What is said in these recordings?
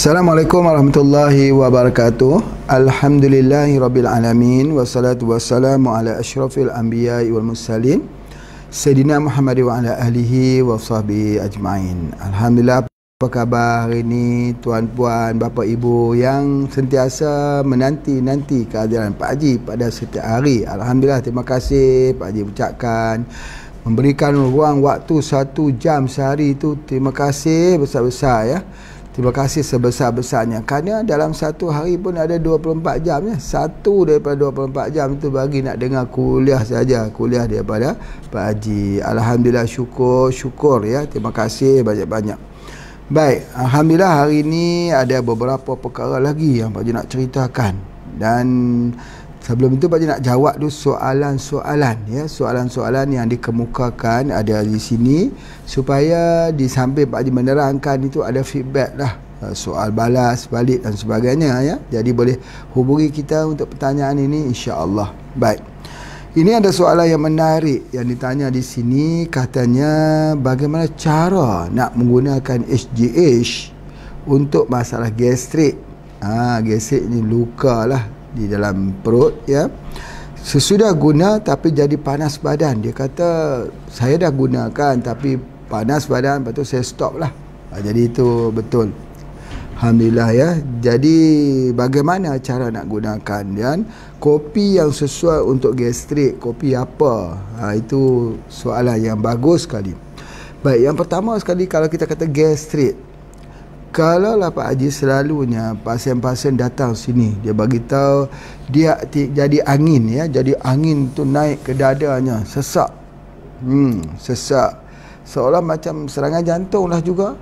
Assalamualaikum warahmatullahi wabarakatuh. Alhamdulillahirabbil alamin wassalatu wassalamu ala asyrafil anbiya'i wal mursalin Sayyidina Muhammad wa ala alihi wa sahbihi ajma'in. Alhamdulillah, apa khabar hari ini tuan-puan, bapa ibu yang sentiasa menanti-nanti kehadiran Pak Haji pada setiap hari. Alhamdulillah, terima kasih Pak Haji ucapkan memberikan ruang waktu 1 jam sehari itu. Terima kasih besar-besar ya. Terima kasih sebesar-besarnya, kerana dalam satu hari pun ada 24 jam ya. Satu daripada 24 jam itu bagi nak dengar kuliah saja, kuliah daripada Pak Haji. Alhamdulillah, syukur ya. Terima kasih banyak-banyak. Baik, alhamdulillah hari ini ada beberapa perkara lagi yang Pak Haji nak ceritakan. Dan sebelum itu Pak Haji nak jawab dulu soalan-soalan ya, soalan-soalan yang dikemukakan ada di sini, supaya di samping Pak Haji menerangkan itu ada feedback lah, soal balas balik dan sebagainya ya. Jadi boleh hubungi kita untuk pertanyaan ini insya-Allah. Baik. Ini ada soalan yang menarik yang ditanya di sini, katanya bagaimana cara nak menggunakan HGH untuk masalah gastrik. Gastrik ni luka lah di dalam perut ya. Sesudah guna tapi jadi panas badan. Dia kata saya dah gunakan tapi panas badan, lepas tu saya stop lah. Jadi itu betul. Alhamdulillah ya. Jadi bagaimana cara nak gunakan, dan kopi yang sesuai untuk gastrik, kopi apa? Itu soalan yang bagus sekali. Baik, yang pertama sekali, kalau kita kata gastrik, kalau lah Pak Haji selalunya pasien-pasien datang sini, dia bagi tahu dia jadi angin ya, jadi angin tu naik ke dadanya, sesak. Sesak. Seolah macam serangan jantung lah juga.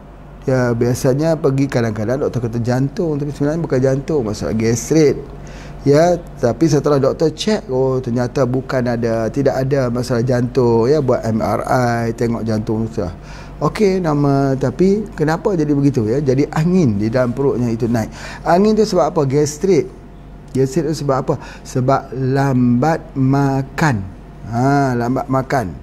Ya, biasanya pergi kadang-kadang doktor kata jantung, tapi sebenarnya bukan jantung, masalah gastrik. Ya, tapi setelah doktor cek, oh ternyata tidak ada masalah jantung ya, buat MRI, tengok jantung sudah. Okey, tapi kenapa jadi begitu ya? Jadi angin di dalam perutnya itu naik. Angin tu sebab apa? Gastrik. Gastrik tu sebab apa? Sebab lambat makan. Lambat makan.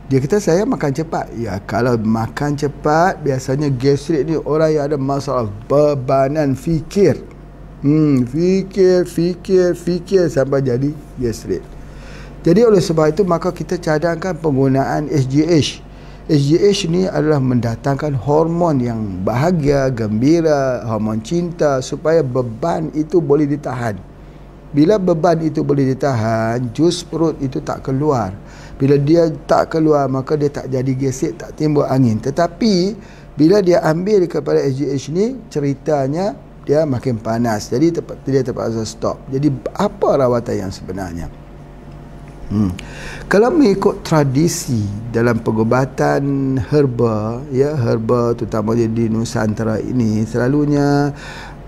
Dia kata saya makan cepat. Ya, kalau makan cepat, biasanya gastrik ni orang yang ada masalah bebanan fikir. Fikir sampai jadi gastrik. Jadi oleh sebab itu, maka kita cadangkan penggunaan HGH. HGH ni adalah mendatangkan hormon yang bahagia, gembira, hormon cinta, supaya beban itu boleh ditahan. Bila beban itu boleh ditahan, jus perut itu tak keluar. Bila dia tak keluar, maka dia tak jadi gastrik, tak timbul angin. Tetapi bila dia ambil kepada HGH ni, ceritanya dia makin panas. Jadi dia terpaksa stop. Jadi apa rawatan yang sebenarnya? Kalau mengikut tradisi dalam pengobatan herba ya, herba terutama di Nusantara ini, selalunya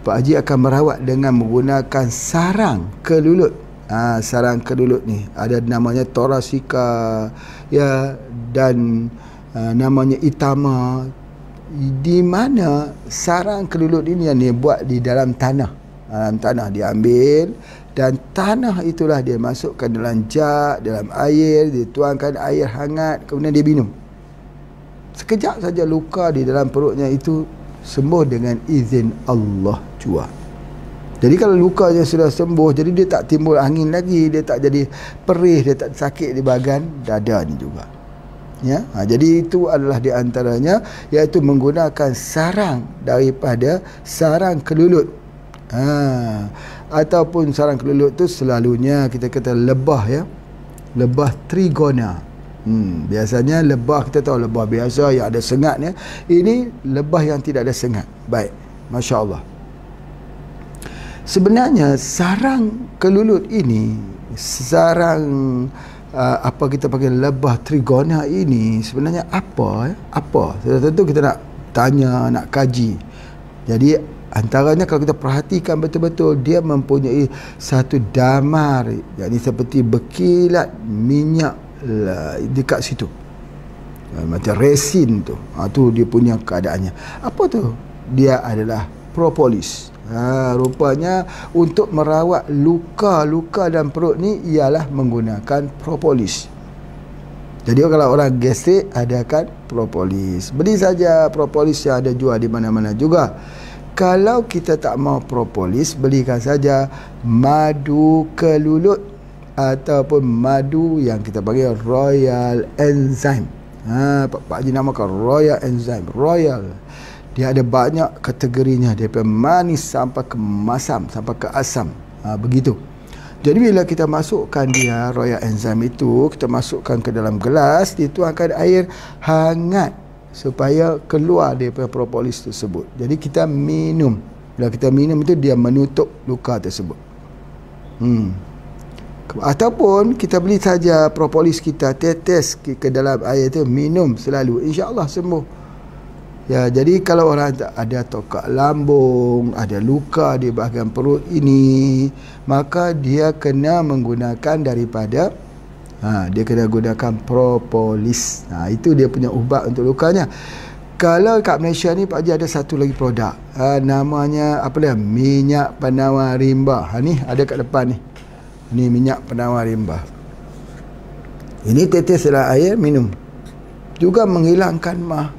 Pak Haji akan merawat dengan menggunakan sarang kelulut. Sarang kelulut ni ada namanya Thoracea ya, dan namanya Itama, di mana sarang kelulut ini yang dibuat di dalam tanah. Dalam tanah diambil, dan tanah itulah dia masukkan dalam jug, dalam air, dituangkan air hangat, kemudian dia minum. Sekejap saja luka di dalam perutnya itu sembuh dengan izin Allah jua. Jadi kalau lukanya sudah sembuh, jadi dia tak timbul angin lagi, dia tak jadi perih, dia tak sakit di bahagian dada ni juga. Ya, jadi itu adalah di antaranya, iaitu menggunakan sarang daripada sarang kelulut. Ataupun sarang kelulut tu selalunya kita kata lebah ya, lebah trigona. Biasanya lebah, kita tahu lebah biasa yang ada sengatnya. Ini lebah yang tidak ada sengat. Baik, Masya Allah. Sebenarnya sarang kelulut ini, sarang apa kita panggil lebah trigona ini, sebenarnya apa? Apa? Tentu kita nak tanya, nak kaji. Jadi antaranya kalau kita perhatikan betul-betul, dia mempunyai satu damar, yakni seperti berkilat minyak dekat situ, macam resin tu. Tu dia punya keadaannya. Apa tu? Dia adalah propolis. Rupanya untuk merawat luka-luka dalam perut ni ialah menggunakan propolis. Jadi kalau orang gastrik, adakan propolis. Beli saja propolis yang ada jual di mana-mana juga. Kalau kita tak mau propolis, belikan saja madu kelulut ataupun madu yang kita panggil Royal Enzyme. Pak Haji namakan Royal Enzyme. Royal, dia ada banyak kategorinya, daripada manis sampai ke masam, sampai ke asam. Begitu. Jadi bila kita masukkan dia Royal Enzyme itu, kita masukkan ke dalam gelas, dituangkan air hangat supaya keluar daripada propolis tersebut. Jadi kita minum. Bila kita minum itu, dia menutup luka tersebut. Ataupun kita beli saja propolis kita, tetes ke dalam air itu, minum selalu, insya-Allah sembuh. Ya, jadi kalau orang ada tokak lambung, ada luka di bahagian perut ini, maka dia kena menggunakan daripada dia kena gunakan propolis. Itu dia punya ubat untuk lukanya. Kalau kat Malaysia ni Pak Haji ada satu lagi produk, namanya apa dia? Minyak penawar rimba. Ni ada kat depan ni. Ni minyak penawar rimba. Ini tetes dalam air, minum. Juga menghilangkan mah.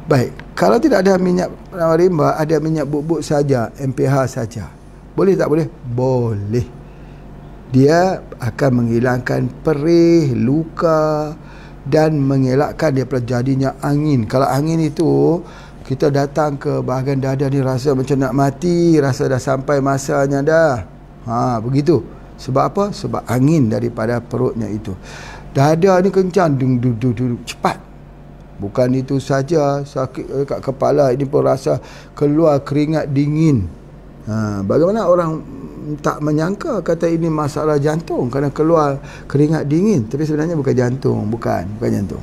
Baik, kalau tidak ada minyak penawar rimba, ada minyak bubuk saja, MPH saja, boleh tak boleh? Boleh. Dia akan menghilangkan perih, luka dan mengelakkan daripada jadinya angin. Kalau angin itu, kita datang ke bahagian dada ni rasa macam nak mati, rasa dah sampai masanya dah. Begitu. Sebab apa? Sebab angin daripada perutnya itu. Dada ni kencang, cepat. Bukan itu saja, sakit kat kepala ini pun rasa keluar keringat dingin. Bagaimana orang tak menyangka kata ini masalah jantung kerana keluar keringat dingin, tapi sebenarnya bukan jantung, bukan jantung.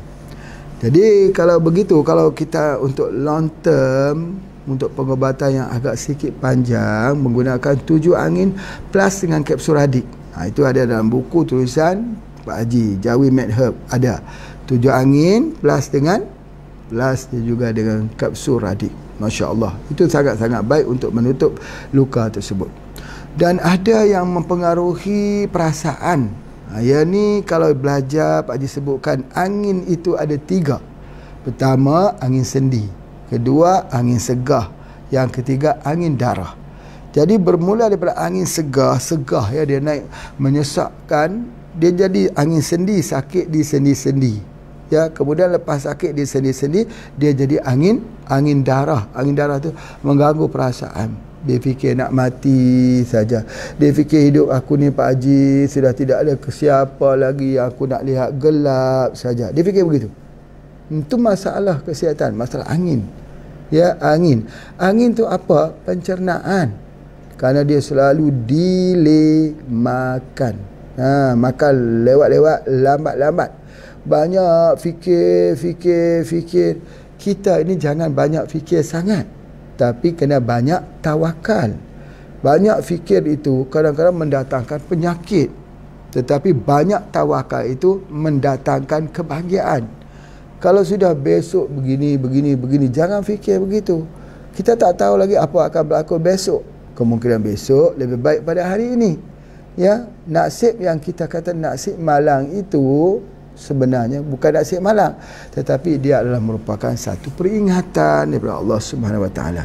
Jadi kalau begitu, kalau kita untuk long term, untuk pengobatan yang agak sedikit panjang, menggunakan 7 angin plus dengan kapsul radik. Itu ada dalam buku tulisan Pak Haji, Jawi Med Herb, ada 7 angin plus dia juga dengan kapsul radik. Masya Allah, itu sangat-sangat baik untuk menutup luka tersebut. Dan ada yang mempengaruhi perasaan. Yang ni kalau belajar Pak Haji sebutkan, angin itu ada 3. Pertama, angin sendi. Kedua, angin segah. Yang ketiga, angin darah. Jadi bermula daripada angin segah ya, dia naik menyesakkan, dia jadi angin sendi, sakit di sendi-sendi. Ya, kemudian lepas sakit di sendi-sendi, dia jadi angin darah. Angin darah tu mengganggu perasaan. Dia fikir nak mati saja. Dia fikir hidup aku ni Pak Haji sudah tidak ada siapa lagi, aku nak lihat gelap saja. Dia fikir begitu. Itu masalah kesihatan, masalah angin. Ya, angin. Angin tu apa? Pencernaan. Kerana dia selalu delay makan. Makan lewat-lewat, lambat-lambat. Banyak fikir. Kita ini jangan banyak fikir sangat, tapi kena banyak tawakal. Banyak fikir itu kadang-kadang mendatangkan penyakit, tetapi banyak tawakal itu mendatangkan kebahagiaan. Kalau sudah besok begini, jangan fikir begitu. Kita tak tahu lagi apa akan berlaku besok. Kemungkinan besok lebih baik pada hari ini. Ya, nasib yang kita kata nasib malang itu sebenarnya bukan nasib malang, tetapi dia adalah merupakan satu peringatan daripada Allah Subhanahu Wa Taala.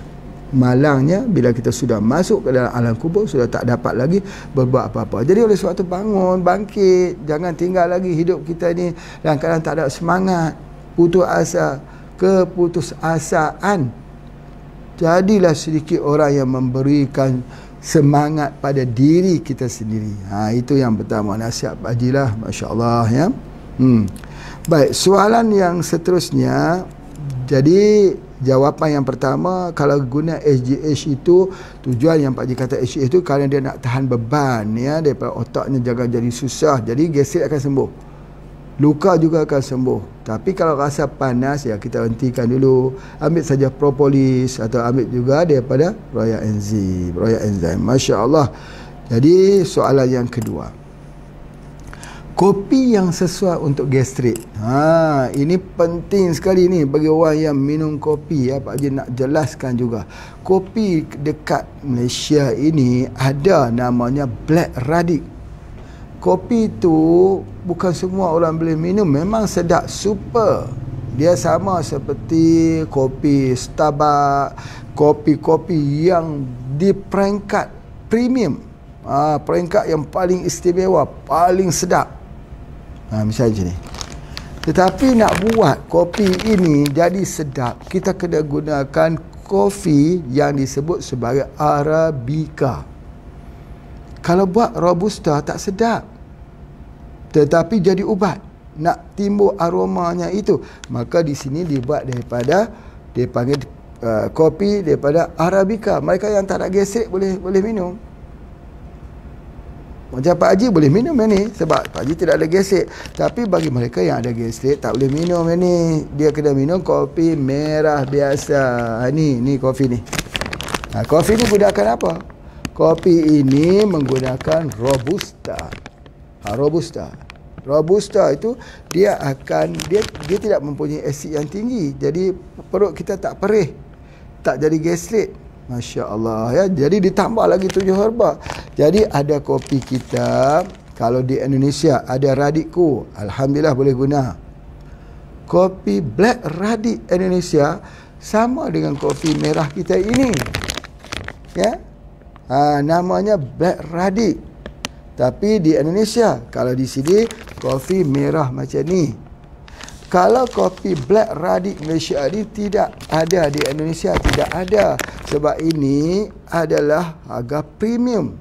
Malangnya bila kita sudah masuk ke dalam alam kubur, sudah tak dapat lagi berbuat apa-apa. Jadi oleh sebab itu bangun, bangkit, jangan tinggal lagi hidup kita ni dalam keadaan tak ada semangat, putus asa, keputusasaan. Jadilah sedikit orang yang memberikan semangat pada diri kita sendiri. Itu yang pertama, nasihat Pak Haji lah. Masya Allah ya. Baik, soalan yang seterusnya. Jadi jawapan yang pertama, kalau guna SGH itu, tujuan yang Pak Haji kata SGH itu kerana dia nak tahan beban ya, daripada otaknya jangan jadi susah, jadi gastrik akan sembuh, luka juga akan sembuh. Tapi kalau rasa panas, ya kita hentikan dulu, ambil saja propolis atau ambil juga daripada Royal Enzyme. Masya Allah. Jadi soalan yang kedua, kopi yang sesuai untuk gastrik. Ini penting sekali ni bagi orang yang minum kopi ya. Pak Haji nak jelaskan juga. Kopi dekat Malaysia ini ada namanya Black Radik. Kopi tu bukan semua orang boleh minum, memang sedap, super. Dia sama seperti kopi Starbucks, kopi-kopi yang di peringkat premium, peringkat yang paling istimewa, paling sedap, misalnya macam ni. Tetapi nak buat kopi ini jadi sedap, kita kena gunakan kopi yang disebut sebagai Arabica. Kalau buat Robusta tak sedap, tetapi jadi ubat, nak timbul aromanya itu, maka di sini dibuat daripada, dia panggil kopi daripada Arabica. Mereka yang tak ada gastrik boleh minum. Macam Pak Haji boleh minum yang ni sebab Pak Haji tidak ada gastrik. Tapi bagi mereka yang ada gastrik tak boleh minum yang ni. Dia kena minum kopi merah biasa. Ni kopi ni. Kopi ni gunakan apa? Kopi ini menggunakan Robusta. Robusta itu dia tidak mempunyai asid yang tinggi. Jadi perut kita tak perih, tak jadi gastrik. Masya Allah ya. Jadi ditambah lagi 7 herba. Jadi ada kopi kita, kalau di Indonesia ada Radikku, alhamdulillah boleh guna. Kopi Black Radik Indonesia sama dengan kopi merah kita ini. Ya. Namanya Black Radik. Tapi di Indonesia, kalau di sini kopi merah macam ni. Kalau kopi Black Radik Malaysia ni tidak ada di Indonesia, tidak ada. Sebab ini adalah harga premium.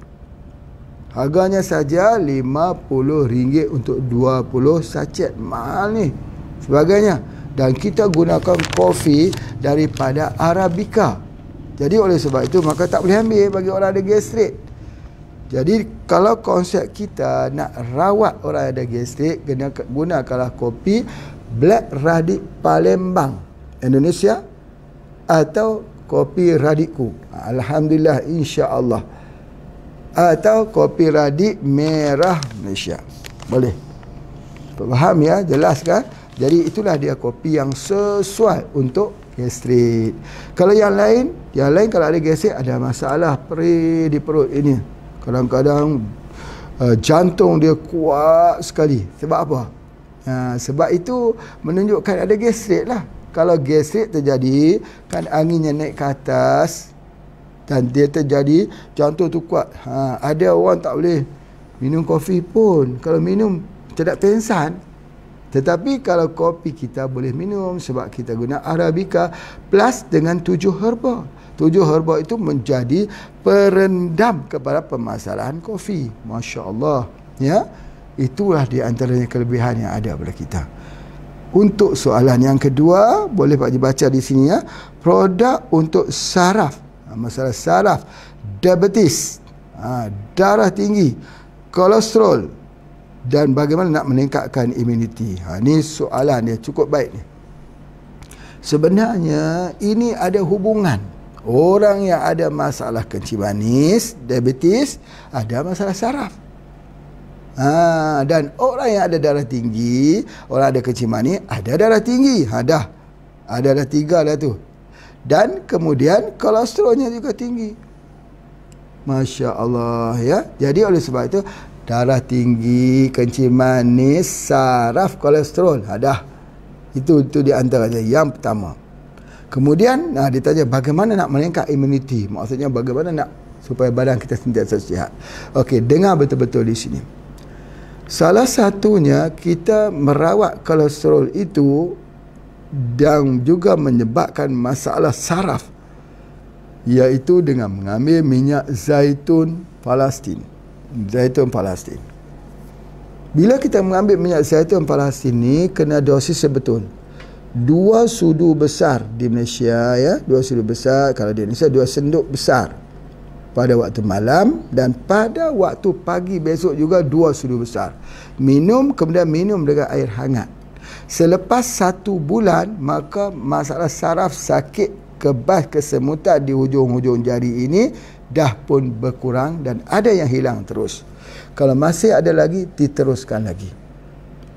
Harganya saja RM50 untuk 20 sachet. Mahal ni sebagainya. Dan kita gunakan kopi daripada Arabica. Jadi oleh sebab itu maka tak boleh ambil bagi orang ada gastrik. Jadi kalau konsep kita nak rawat orang ada gastrik, gunakanlah kopi Black Radik Palembang Indonesia atau kopi Radikku, alhamdulillah, insya-Allah, atau kopi Radik Merah Malaysia. Boleh faham ya, jelas kan? Jadi itulah dia kopi yang sesuai untuk gastrik. Kalau yang lain kalau ada gastrik, ada masalah perih di perut ini, kadang-kadang jantung dia kuat sekali. Sebab apa? Sebab itu menunjukkan ada gastrik lah. Kalau gastrik terjadi, kan anginnya naik ke atas dan dia terjadi jantung tu kuat. Ada orang tak boleh minum kopi pun, kalau minum tidak pengsan. Tetapi kalau kopi kita boleh minum sebab kita guna Arabica plus dengan 7 herba. 7 herba itu menjadi perendam kepada permasalahan kopi. Masya Allah ya. Itulah di antaranya kelebihan yang ada pada kita. Untuk soalan yang kedua, boleh Pak dibaca di sini ya. Produk untuk saraf, masalah saraf, diabetes, darah tinggi, kolesterol, dan bagaimana nak meningkatkan imuniti. Ini soalan dia cukup baik ni. Sebenarnya ini ada hubungan. Orang yang ada masalah kencing manis, diabetes, ada masalah saraf. Dan orang yang ada darah tinggi, orang ada kencing manis, ada darah tinggi. Dah ada 3 dah tu. Dan kemudian kolesterolnya juga tinggi. Masya Allah ya. Jadi oleh sebab itu darah tinggi, kencing manis, saraf, kolesterol, dah. Itu di antaranya yang pertama. Kemudian ditanya bagaimana nak meningkat imuniti. Maksudnya bagaimana nak supaya badan kita sentiasa sihat. Okey, dengar betul-betul di sini. Salah satunya kita merawat kolesterol itu dan juga menyebabkan masalah saraf, iaitu dengan mengambil minyak zaitun Palestin. Bila kita mengambil minyak zaitun Palestin ni, kena dosis sebetul. 2 sudu besar di Malaysia ya, 2 sudu besar. Kalau di Indonesia 2 sendok besar pada waktu malam, dan pada waktu pagi besok juga 2 sudu besar. Minum, kemudian minum dengan air hangat. Selepas 1 bulan, maka masalah saraf, sakit, kebas, kesemutan di hujung-hujung jari ini dah pun berkurang dan ada yang hilang terus. Kalau masih ada lagi, diteruskan lagi.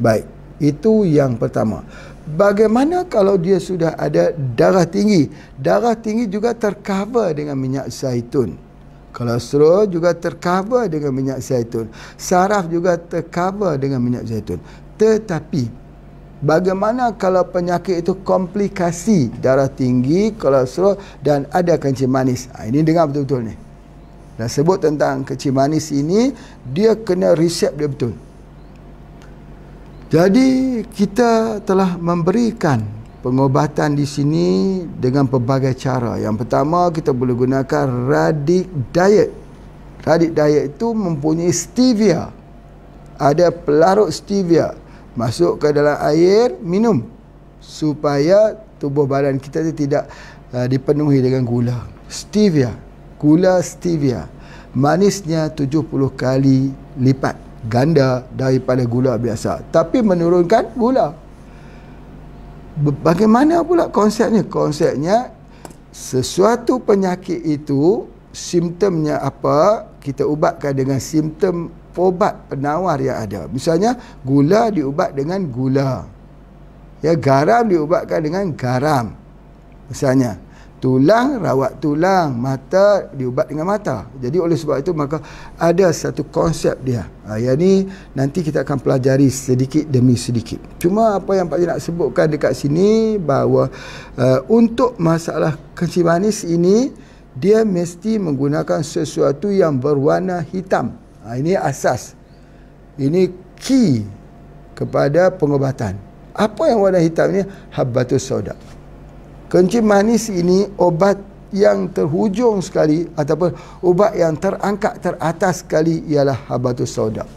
Baik, itu yang pertama. Bagaimana kalau dia sudah ada darah tinggi? Darah tinggi juga tercover dengan minyak zaitun. Kolesterol juga tercover dengan minyak zaitun. Saraf juga tercover dengan minyak zaitun. Tetapi Bagaimana kalau penyakit itu komplikasi, darah tinggi, kolesterol dan ada kencing manis. Ini dengar betul-betul ni. Dah sebut tentang kencing manis ini, dia kena resep dia betul. Jadi kita telah memberikan pengobatan di sini dengan pelbagai cara. Yang pertama, kita boleh gunakan Radic Diet. Radic Diet itu mempunyai stevia. Ada pelarut stevia. Masuk ke dalam air, minum. Supaya tubuh badan kita tidak dipenuhi dengan gula. Stevia. Gula stevia. Manisnya 70 kali lipat. Ganda daripada gula biasa. Tapi menurunkan gula. Bagaimana pula konsepnya? Konsepnya, sesuatu penyakit itu, simptomnya apa, kita ubatkan dengan simptom obat penawar yang ada. Misalnya, gula diubat dengan gula. Ya, garam diubatkan dengan garam. Misalnya, tulang, rawat tulang, mata diubat dengan mata. Jadi oleh sebab itu maka ada satu konsep dia. Yang ni nanti kita akan pelajari sedikit demi sedikit. Cuma apa yang Pak Haji nak sebutkan dekat sini bahawa untuk masalah kencing manis ini, dia mesti menggunakan sesuatu yang berwarna hitam. Ini asas. Ini key kepada pengobatan. Apa yang warna hitam ni? Habbatus sauda. Kencing manis ini obat yang terhujung sekali ataupun ubat yang terangkat teratas sekali ialah Habbatus sauda.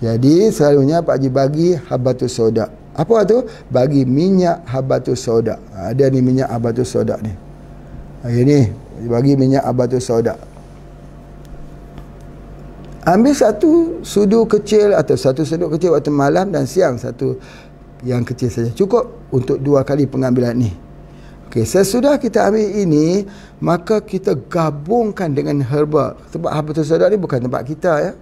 Jadi selalunya Pak Haji bagi Habbatus sauda. Apa tu? Bagi minyak Habbatus sauda. Ada ni minyak Habbatus sauda ni. Ini bagi minyak Habbatus sauda. Ambil satu sudu kecil atau satu seduk kecil waktu malam dan siang, satu yang kecil saja. Cukup untuk 2 kali pengambilan ni. Okey, sesudah kita ambil ini, maka kita gabungkan dengan herba. Sebab Habbatus sauda ni bukan tempat kita ya.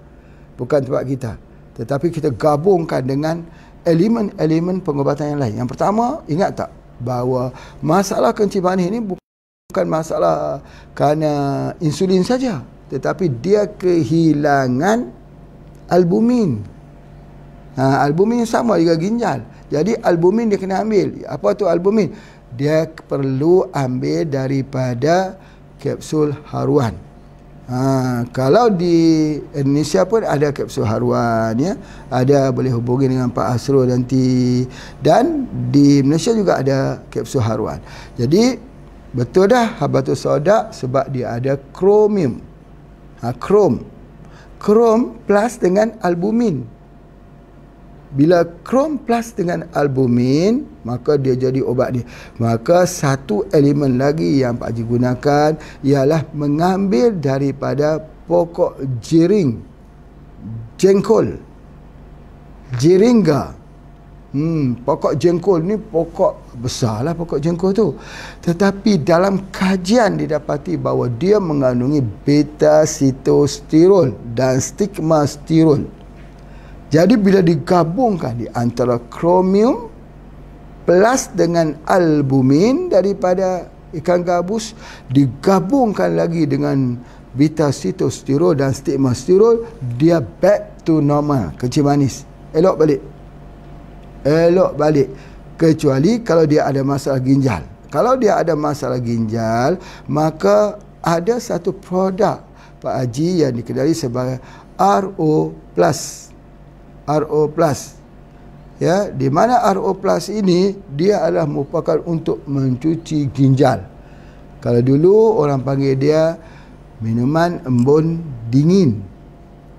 Bukan tempat kita. Tetapi kita gabungkan dengan elemen-elemen pengobatan yang lain. Yang pertama, ingat tak bahawa masalah kencing manis ni bukan masalah kerana insulin saja, tetapi dia kehilangan albumin. Albumin sama juga ginjal. Jadi albumin dia kena ambil. Apa tu albumin? Dia perlu ambil daripada kapsul haruan. Kalau di Indonesia pun ada kapsul haruan ya. Ada, boleh hubungi dengan Pak Asrul nanti. Dan di Malaysia juga ada kapsul haruan. Jadi betul dah Habbatus sauda sebab dia ada kromium. Krom plus dengan albumin. Bila krom plus dengan albumin, maka dia jadi obat ni. Maka satu elemen lagi yang Pak Haji gunakan ialah mengambil daripada pokok jiring, jengkol, jiringga. Pokok jengkol ni pokok besarlah pokok jengkol tu. Tetapi dalam kajian didapati bahawa dia mengandungi beta-sitosterol dan stigmasterol. Jadi bila digabungkan di antara kromium plus dengan albumin daripada ikan gabus, digabungkan lagi dengan beta-sitosterol dan stigmasterol, dia back to normal, kencing manis. Elok balik. Kecuali kalau dia ada masalah ginjal. Kalau dia ada masalah ginjal, maka ada satu produk Pak Haji yang dikenali sebagai RO+. Ya, di mana RO+ ini dia adalah merupakan untuk mencuci ginjal. Kalau dulu orang panggil dia minuman embun dingin.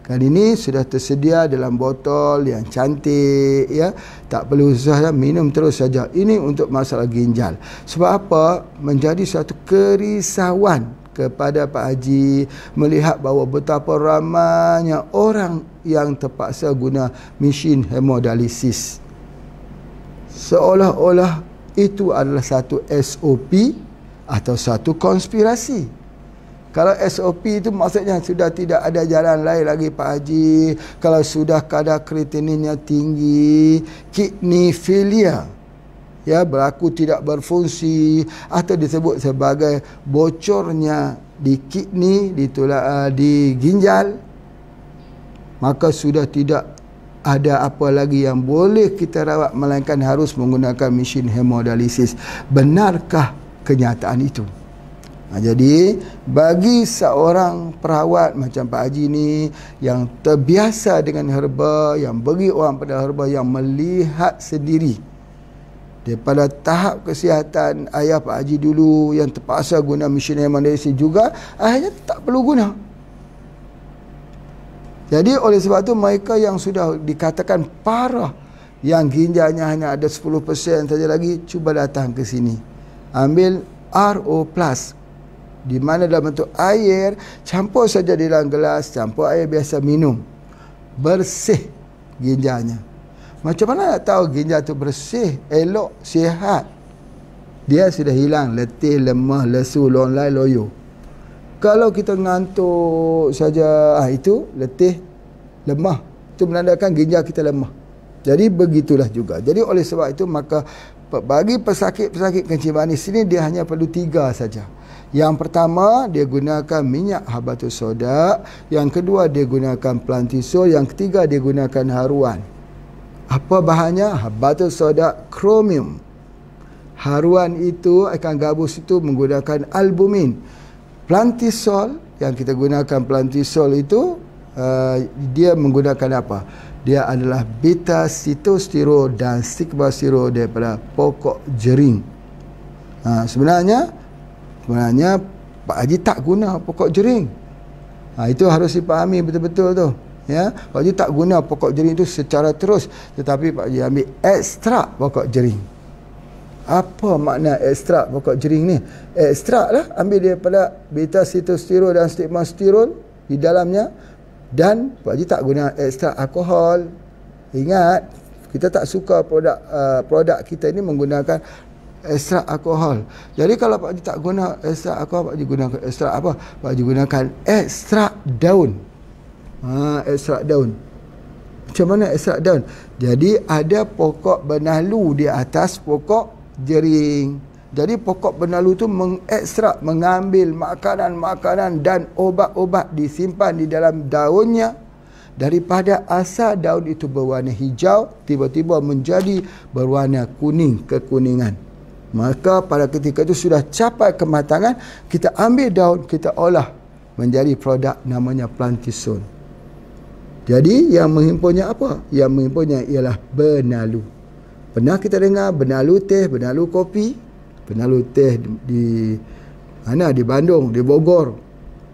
Kali ini sudah tersedia dalam botol yang cantik ya. Tak perlu susah, minum terus saja. Ini untuk masalah ginjal. Sebab apa? Menjadi satu kerisauan kepada Pak Haji melihat bahawa betapa ramainya orang yang terpaksa guna mesin hemodialisis. Seolah-olah itu adalah satu SOP atau satu konspirasi. Kalau SOP itu maksudnya sudah tidak ada jalan lain lagi Pak Haji. Kalau sudah kadar kreatininnya tinggi, kidney failure, ya, berlaku tidak berfungsi atau disebut sebagai bocornya di kidney, di ginjal, maka sudah tidak ada apa lagi yang boleh kita rawat melainkan harus menggunakan mesin hemodialisis. Benarkah kenyataan itu? Jadi bagi seorang perawat macam Pak Haji ni yang terbiasa dengan herba, yang bagi orang pada herba, yang melihat sendiri daripada tahap kesihatan ayah Pak Haji dulu yang terpaksa guna mesin hemodialisis juga, akhirnya tak perlu guna. Jadi oleh sebab tu mereka yang sudah dikatakan parah, yang ginjalnya hanya ada 10% saja lagi, cuba datang ke sini. Ambil RO+, di mana dalam bentuk air, campur saja di dalam gelas, campur air biasa minum. Bersih ginjalnya. Macam mana nak tahu ginjal tu bersih, elok, sihat? Dia sudah hilang letih, lemah, lesu, longlai, loyo. Kalau kita ngantuk saja, itu letih, lemah, itu menandakan ginjal kita lemah. Jadi begitulah juga. Jadi oleh sebab itu maka bagi pesakit-pesakit kencing manis ini dia hanya perlu 3 saja. Yang pertama, dia gunakan minyak habatus sauda. Yang kedua, dia gunakan plantisol. Yang ketiga, dia gunakan haruan. Apa bahannya? Habatus sauda kromium. Haruan itu akan gabus itu menggunakan albumin. Plantisol, yang kita gunakan plantisol itu, dia menggunakan apa? Dia adalah beta sitosterol dan stigmasterol daripada pokok jering. Sebenarnya Pak Haji tak guna pokok jering. Itu harus dipahami betul-betul tu. Ya, Pak Haji tak guna pokok jering itu secara terus, tetapi Pak Haji ambil ekstrak pokok jering. Apa makna ekstrak pokok jering ni? Ekstrak lah, ambil daripada beta sitosterol dan stigmasterol di dalamnya, dan Pak Haji tak guna ekstrak alkohol. Ingat, kita tak suka produk kita ini menggunakan ekstrak alkohol. Jadi kalau Pak Haji tak guna ekstrak alkohol, Pak Haji gunakan ekstrak apa? Pak Haji gunakan ekstrak daun. Ekstrak daun. Macam mana ekstrak daun? Jadi ada pokok benalu di atas pokok jering. Jadi pokok benalu tu mengekstrak, mengambil makanan-makanan dan obat-obat disimpan di dalam daunnya. Daripada asal daun itu berwarna hijau, tiba-tiba menjadi berwarna kuning, kekuningan. Maka pada ketika itu sudah capai kematangan, kita ambil daun, kita olah menjadi produk namanya plantisol. Jadi yang menghimpunnya apa? Yang menghimpunnya ialah benalu. Pernah kita dengar benalu teh, benalu kopi? Benalu teh di mana? Di Bandung, di Bogor.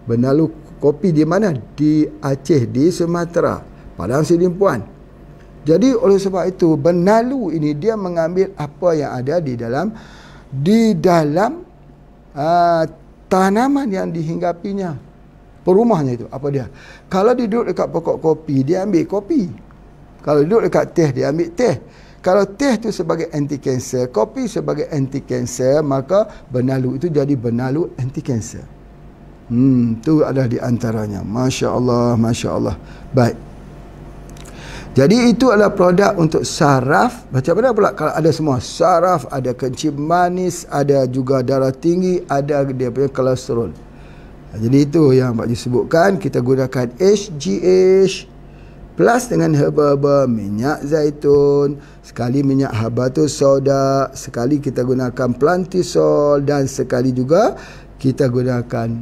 Benalu kopi di mana? Di Aceh, di Sumatera, Padang Sidimpuan. Jadi oleh sebab itu benalu ini dia mengambil apa yang ada di dalam tanaman yang dihinggapinya. Perumahnya itu apa dia? Kalau dia duduk dekat pokok kopi, dia ambil kopi. Kalau duduk dekat teh, dia ambil teh. Kalau teh itu sebagai anti kanser, kopi sebagai anti kanser, maka benalu itu jadi benalu anti kanser. Itu adalah di antaranya. Masya Allah, Masya Allah. Baik. Jadi itu adalah produk untuk saraf. Macam mana pula kalau ada semua? Saraf, ada kencing manis, ada juga darah tinggi, ada dia punya kolesterol. Jadi itu yang Pak Haji sebutkan. Kita gunakan HGH plus dengan herba-herba, minyak zaitun, sekali minyak habatus sauda, sekali kita gunakan plantisol, dan sekali juga kita gunakan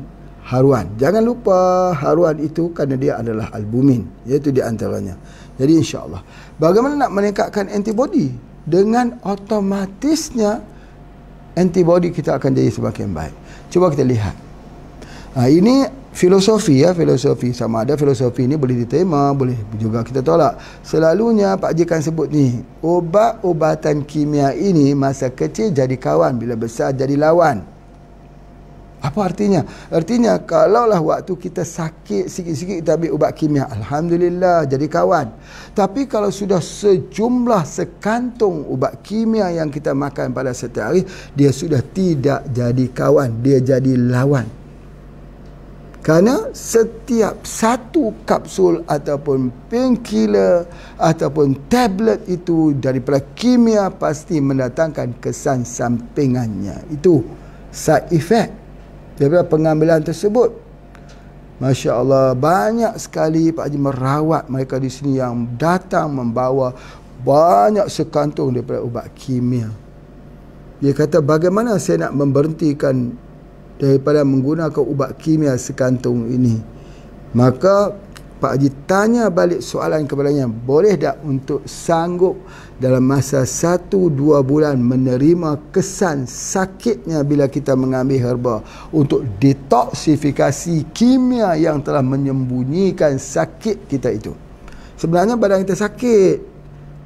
haruan. Jangan lupa haruan itu kerana dia adalah albumin, iaitu di antaranya. Jadi insya-Allah, bagaimana nak meningkatkan antibody? Dengan otomatisnya antibody kita akan jadi semakin baik. Cuba kita lihat. Ini filosofi ya, filosofi. Sama ada filosofi ini boleh diterima, boleh juga kita tolak. Selalunya Pak Haji kan sebut ni, obat-obatan kimia ini masa kecil jadi kawan, bila besar jadi lawan. Apa artinya? Artinya kalaulah waktu kita sakit sikit-sikit kita ambil ubat kimia, alhamdulillah jadi kawan. Tapi kalau sudah sejumlah sekantung ubat kimia yang kita makan pada setiap hari, dia sudah tidak jadi kawan, dia jadi lawan. Kerana setiap satu kapsul ataupun painkiller ataupun tablet itu daripada kimia pasti mendatangkan kesan sampingannya. Itu side effect daripada pengambilan tersebut. Masya Allah, banyak sekali Pak Haji merawat mereka di sini yang datang membawa banyak sekantung daripada ubat kimia. Dia kata, bagaimana saya nak memberhentikan daripada menggunakan ubat kimia sekantung ini? Maka Pak Haji tanya balik soalan kepadanya, boleh tak untuk sanggup dalam masa 1-2 bulan menerima kesan sakitnya bila kita mengambil herba untuk detoksifikasi kimia yang telah menyembunyikan sakit kita itu. Sebenarnya badan kita sakit,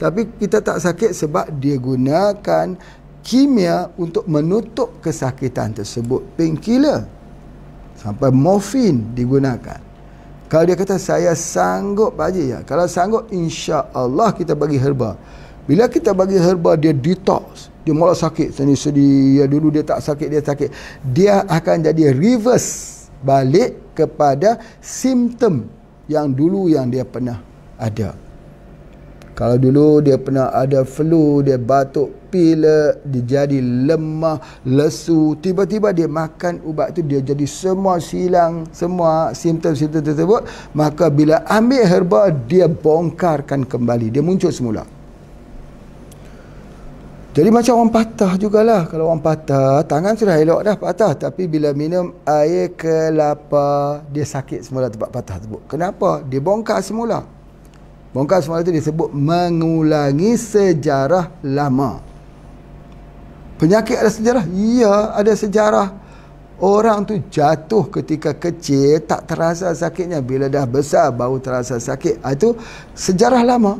tapi kita tak sakit sebab dia gunakan kimia untuk menutup kesakitan tersebut. Painkiller sampai morfin digunakan. Kalau dia kata saya sanggup Pak Haji, ya, kalau sanggup insya-Allah kita bagi herba. Bila kita bagi herba, dia detox, dia mula sakit sedih-sedih, ya, dulu dia tak sakit, dia sakit, dia akan jadi reverse balik kepada simptom yang dulu yang dia pernah ada. Kalau dulu dia pernah ada flu, dia batuk pilek, dia jadi lemah, lesu, tiba-tiba dia makan ubat tu, dia jadi semua hilang, semua simptom-simptom tersebut. Maka bila ambil herba, dia bongkarkan kembali, dia muncul semula. Jadi macam orang patah jugalah. Kalau orang patah, tangan sudah elok dah patah, tapi bila minum air kelapa, dia sakit semula tempat patah tersebut. Kenapa? Dia bongkar semula. Bongkar semula itu disebut mengulangi sejarah lama. Penyakit ada sejarah? Ya, ada sejarah. Orang tu jatuh ketika kecil, tak terasa sakitnya. Bila dah besar, baru terasa sakit. Itu sejarah lama.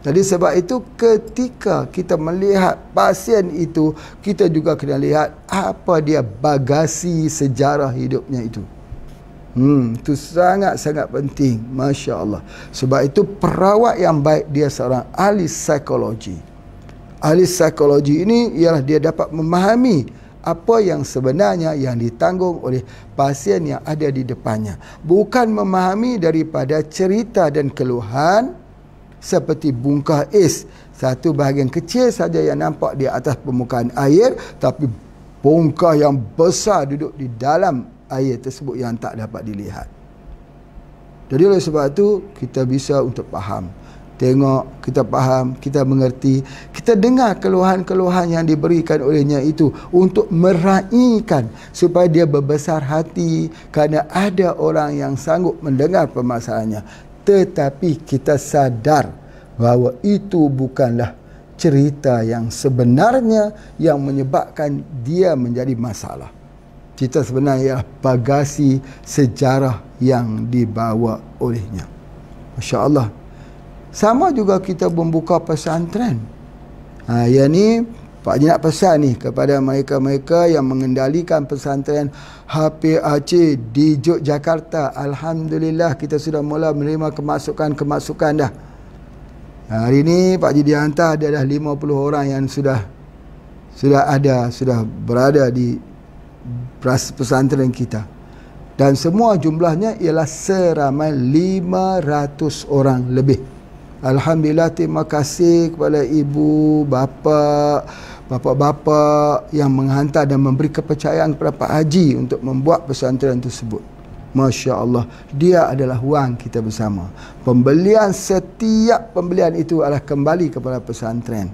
Jadi sebab itu ketika kita melihat pasien itu, kita juga kena lihat apa dia bagasi sejarah hidupnya itu. Itu sangat-sangat penting. Masya Allah. Sebab itu perawat yang baik, dia seorang ahli psikologi. Ahli psikologi ini ialah dia dapat memahami apa yang sebenarnya yang ditanggung oleh pasien yang ada di depannya. Bukan memahami daripada cerita dan keluhan seperti bungkah es, satu bahagian kecil saja yang nampak di atas permukaan air, tapi bongkah yang besar duduk di dalam air tersebut yang tak dapat dilihat. Jadi oleh sebab itu kita bisa untuk faham, tengok, kita faham, kita mengerti, kita dengar keluhan-keluhan yang diberikan olehnya itu untuk meraihkan supaya dia berbesar hati kerana ada orang yang sanggup mendengar permasalahannya. Tetapi kita sadar bahawa itu bukanlah cerita yang sebenarnya yang menyebabkan dia menjadi masalah. Cerita sebenarnya ialah bagasi sejarah yang dibawa olehnya. Masya Allah. Sama juga kita membuka pesantren. Yang ni Pak Haji nak pesan ni kepada mereka-mereka yang mengendalikan pesantren HPAC di Yogyakarta. Alhamdulillah kita sudah mula menerima kemasukan dah. Hari ini Pak Haji dihantar ada dah 50 orang yang sudah berada di pesantren kita. Dan semua jumlahnya ialah seramai 500 orang lebih. Alhamdulillah, terima kasih kepada ibu, bapa yang menghantar dan memberi kepercayaan kepada Pak Haji untuk membuat pesantren tersebut. Masya Allah, dia adalah wang kita bersama. Setiap pembelian itu adalah kembali kepada pesantren.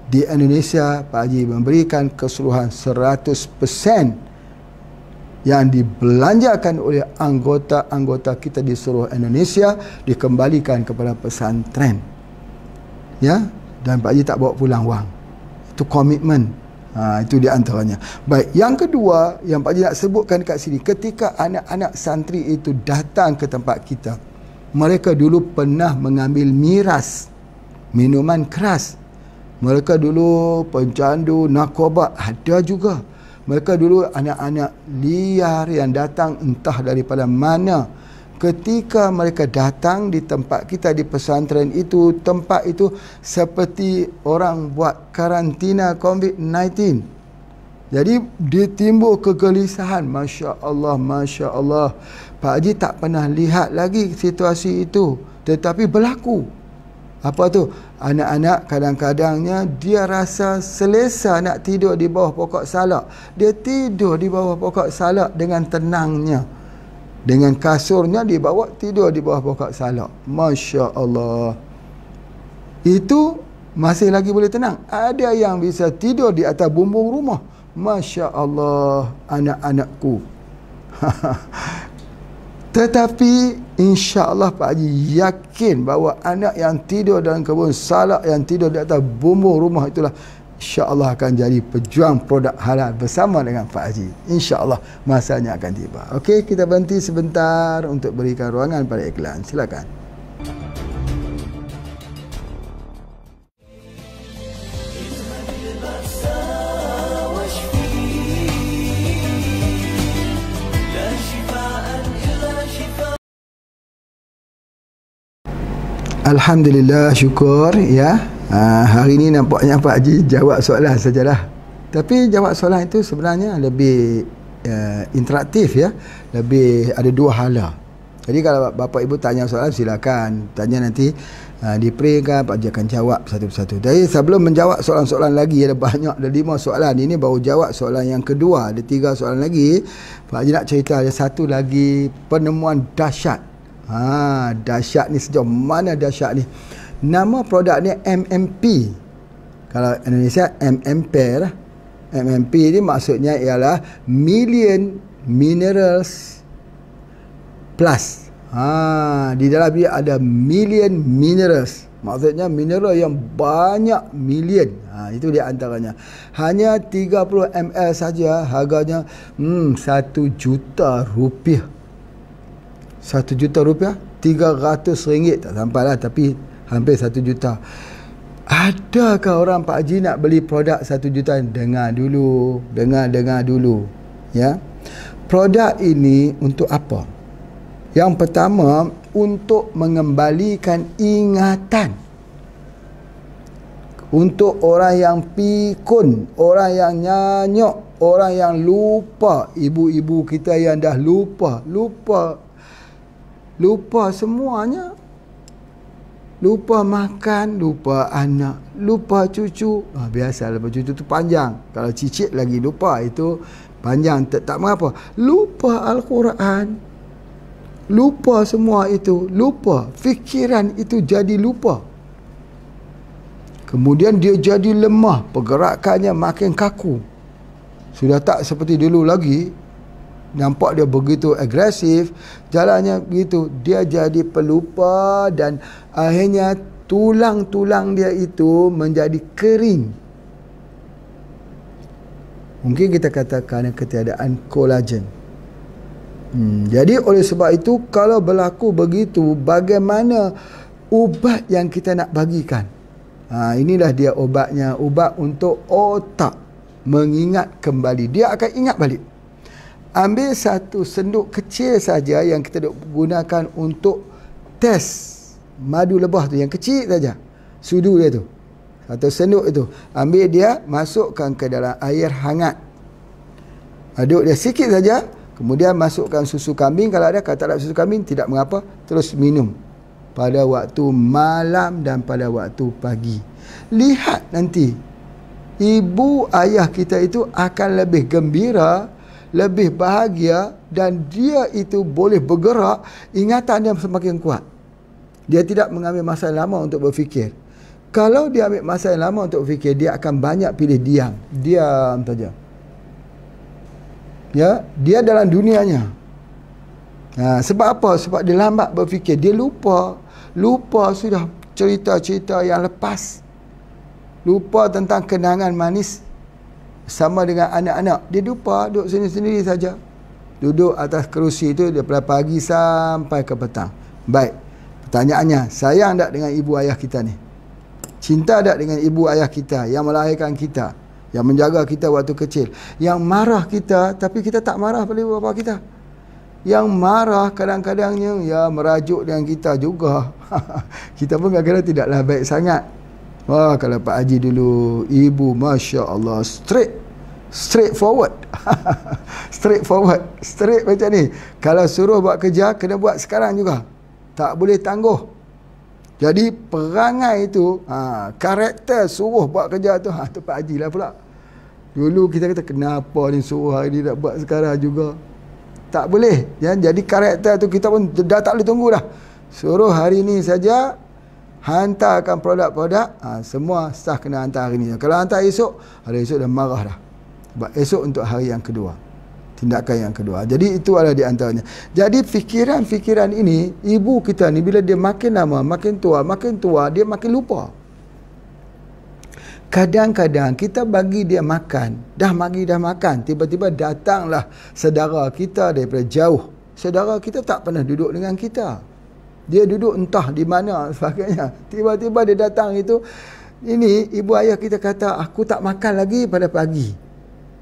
Di Indonesia, Pak Haji memberikan keseluruhan 100% yang dibelanjakan oleh anggota-anggota kita di seluruh Indonesia dikembalikan kepada pesantren. Ya, dan Pak Haji tak bawa pulang wang. Itu komitmen. Itu di antaranya. Baik, yang kedua yang Pak Haji nak sebutkan kat sini, ketika anak-anak santri itu datang ke tempat kita, mereka dulu pernah mengambil miras, minuman keras. Mereka dulu pencandu narkoba, ada juga. Mereka dulu anak-anak liar yang datang entah daripada mana. Ketika mereka datang di tempat kita di pesantren itu, tempat itu seperti orang buat karantina COVID-19. Jadi ditimbul kegelisahan. Masya Allah, Masya Allah. Pak Haji tak pernah lihat lagi situasi itu, tetapi berlaku. Apa tu? Anak-anak kadang-kadangnya dia rasa selesa nak tidur di bawah pokok salak. Dia tidur di bawah pokok salak dengan tenangnya. Dengan kasurnya dibawa tidur di bawah pokok salak. Masya Allah. Itu masih lagi boleh tenang. Ada yang bisa tidur di atas bumbung rumah. Masya Allah, anak-anakku. Tetapi insya Allah Pak Haji yakin bahawa anak yang tidur dalam kebun salak, yang tidur di atas bumbung rumah itulah insya Allah akan jadi pejuang produk halal bersama dengan Pak Haji. Insya Allah masanya akan tiba. Okey, kita berhenti sebentar untuk berikan ruangan pada iklan. Silakan. Alhamdulillah, syukur ya. Hari ini nampaknya Pak Haji jawab soalan sajalah. Tapi jawab soalan itu sebenarnya lebih interaktif ya. Lebih ada dua hala. Jadi kalau Bapak Ibu tanya soalan silakan. Tanya nanti di pre kan Pak Haji akan jawab satu persatu. Jadi sebelum menjawab soalan-soalan lagi, ada banyak, ada 5 soalan. Ini baru jawab soalan yang kedua. Ada 3 soalan lagi. Pak Haji nak cerita ada satu lagi penemuan dahsyat. Dahsyat ni sejauh mana dahsyat ni. Nama produk ni MMP. Kalau Indonesia MMP. MMP ni maksudnya ialah Million Minerals Plus. Di dalam dia ada Million Minerals. Maksudnya mineral yang banyak million. Itu dia antaranya. Hanya 30 ml saja harganya 1 juta rupiah. 1 juta rupiah, 300 ringgit tak sampai lah, tapi hampir 1 juta. Adakah orang Pak Haji nak beli produk 1 juta? Dengar dulu, dengar dulu ya. Produk ini untuk apa? Yang pertama, untuk mengembalikan ingatan. Untuk orang yang pikun, orang yang nyanyok, orang yang lupa, ibu-ibu kita yang dah lupa semuanya. Lupa makan, lupa anak, lupa cucu. Biasalah lupa cucu tu panjang. Kalau cicit lagi lupa, itu panjang, tak mengapa. Lupa Al-Quran. Lupa semua itu. Lupa. Fikiran itu jadi lupa. Kemudian dia jadi lemah. Pergerakannya makin kaku. Sudah tak seperti dulu lagi. Nampak dia begitu agresif, jalannya begitu, dia jadi pelupa dan akhirnya tulang-tulang dia itu menjadi kering. Mungkin kita katakan ketiadaan kolagen. Jadi oleh sebab itu, kalau berlaku begitu, bagaimana ubat yang kita nak bagikan? Inilah dia obatnya, ubat untuk otak mengingat kembali. Dia akan ingat balik. Ambil satu senduk kecil saja yang kita gunakan untuk test madu lebah tu, yang kecil saja, sudu dia tu, satu senduk itu, ambil dia, masukkan ke dalam air hangat, aduk dia sikit saja, kemudian masukkan susu kambing kalau ada. Kalau tak ada susu kambing, tidak mengapa, terus minum pada waktu malam dan pada waktu pagi. Lihat nanti ibu ayah kita itu akan lebih gembira, lebih bahagia, dan dia itu boleh bergerak, ingatan dia semakin kuat. Dia tidak mengambil masa yang lama untuk berfikir. Kalau dia ambil masa yang lama untuk berfikir, dia akan banyak pilih diam saja. Ya, dia dalam dunianya. Sebab apa? Sebab dia lambat berfikir. Dia lupa sudah cerita-cerita yang lepas. Lupa tentang kenangan manis sama dengan anak-anak. Dia lupa, duduk sendiri-sendiri saja. Duduk atas kerusi itu daripada pagi sampai ke petang. Baik, pertanyaannya, sayang tak dengan ibu ayah kita ni? Cinta tak dengan ibu ayah kita yang melahirkan kita, yang menjaga kita waktu kecil, yang marah kita tapi kita tak marah pada ibu bapa kita, yang marah kadang-kadangnya ya merajuk dengan kita juga. Kita pun kadang-kadang tidaklah baik sangat. Kalau Pak Haji dulu, ibu Masya Allah, straight forward. Straight macam ni. Kalau suruh buat kerja, kena buat sekarang juga, tak boleh tangguh. Jadi perangai itu, karakter suruh buat kerja tu, tu Pak Haji lah pula. Dulu kita kata, kenapa ni suruh hari ni nak buat sekarang juga? Tak boleh. Jadi karakter tu kita pun dah tak boleh tunggu dah. Suruh hari ni saja hantarkan produk-produk, semua staff kena hantar hari ni. Kalau hantar esok, hari esok dah marah dah. Sebab esok untuk hari yang kedua, tindakan yang kedua. Jadi itu adalah di antaranya. Jadi fikiran-fikiran ini, ibu kita ni bila dia makin lama, makin tua, dia makin lupa. Kadang-kadang kita bagi dia makan, dah makan, tiba-tiba datanglah saudara kita daripada jauh. Saudara kita tak pernah duduk dengan kita. Dia duduk entah di mana sebagainya. Tiba-tiba dia datang itu, ini ibu ayah kita kata, aku tak makan lagi pada pagi.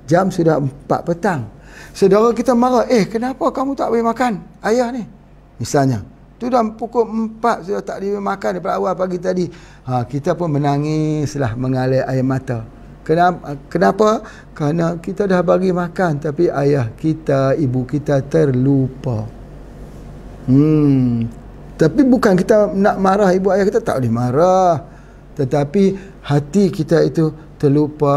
Jam sudah 4 petang. Saudara kita marah, kenapa kamu tak boleh makan ayah ni? Misalnya, tu dah pukul 4 sudah tak boleh makan daripada awal pagi tadi. Kita pun menangislah, mengalir air mata. Kenapa? Kerana kita dah bagi makan, tapi ayah kita, ibu kita terlupa. Tapi bukan kita nak marah ibu ayah kita, tak boleh marah. Tetapi hati kita itu terlupa,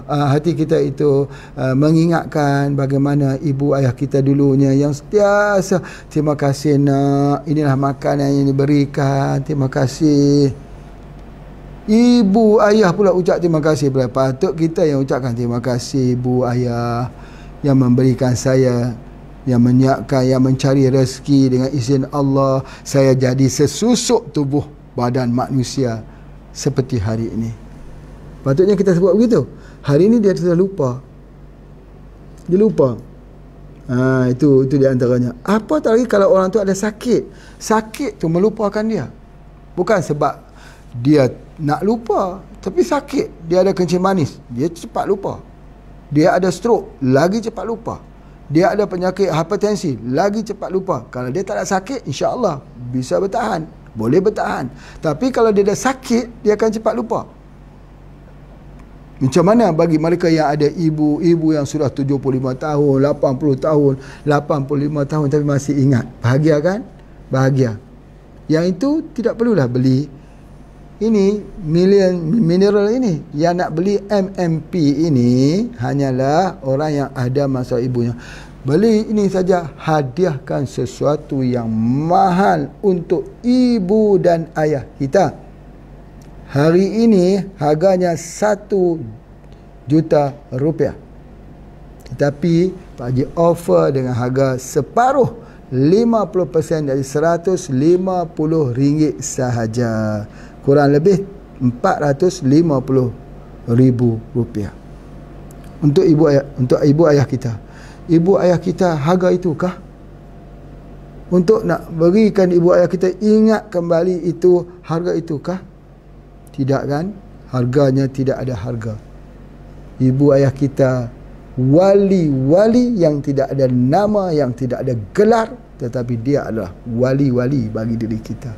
hati kita itu mengingatkan bagaimana ibu ayah kita dulunya yang sentiasa, terima kasih nak, inilah makanan yang diberikan, terima kasih. Ibu ayah pula ucap terima kasih pula. Patut kita yang ucapkan terima kasih ibu ayah yang memberikan saya, yang menyiapkan, yang mencari rezeki dengan izin Allah, saya jadi sesusuk tubuh badan manusia seperti hari ini. Patutnya kita sebut begitu. Hari ini dia sudah lupa. Dia lupa. Itu di antaranya. Apa tak lagi kalau orang tu ada sakit. Sakit tu melupakan dia. Bukan sebab dia nak lupa, tapi sakit. Dia ada kencing manis, dia cepat lupa. Dia ada stroke, lagi cepat lupa. Dia ada penyakit hipertensi, lagi cepat lupa. Kalau dia tak ada sakit, insya-Allah bisa bertahan, boleh bertahan. Tapi kalau dia ada sakit, dia akan cepat lupa. Macam mana bagi mereka yang ada ibu-ibu yang sudah 75 tahun, 80 tahun, 85 tahun tapi masih ingat? Bahagia kan? Bahagia. Yang itu tidak perlulah beli ini mineral ini. Yang nak beli MMP ini hanyalah orang yang ada masalah ibunya. Beli ini saja, hadiahkan sesuatu yang mahal untuk ibu dan ayah kita. Hari ini harganya 1 juta rupiah. Tetapi Pak Haji offer dengan harga separuh, 50% dari RM150 sahaja. Kurang lebih RM450,000 untuk ibu ayah kita. Ibu ayah kita harga itukah? Untuk nak berikan ibu ayah kita ingat kembali itu, harga itukah? Tidak kan? Harganya tidak ada harga. Ibu ayah kita wali-wali yang tidak ada nama, yang tidak ada gelar, tetapi dia adalah wali-wali bagi diri kita.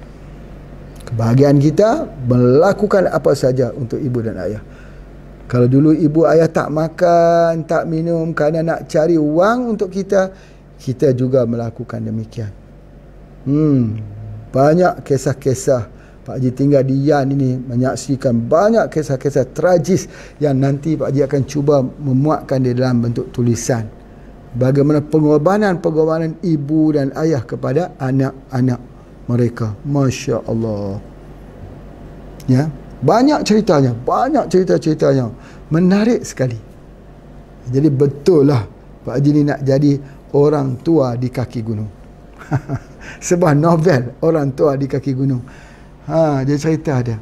Kebahagiaan kita melakukan apa saja untuk ibu dan ayah. Kalau dulu ibu ayah tak makan, tak minum kerana nak cari wang untuk kita, kita juga melakukan demikian. Banyak kisah-kisah. Pak Haji tinggal di Yan ini menyaksikan banyak kisah-kisah tragis yang nanti Pak Haji akan cuba memuatkan di dalam bentuk tulisan. Bagaimana pengorbanan ibu dan ayah kepada anak-anak mereka. Masya Allah. Ya, banyak ceritanya, menarik sekali. Jadi betul lah Pak Haji ni nak jadi orang tua di kaki gunung. Sebuah novel orang tua di kaki gunung. Dia cerita dia.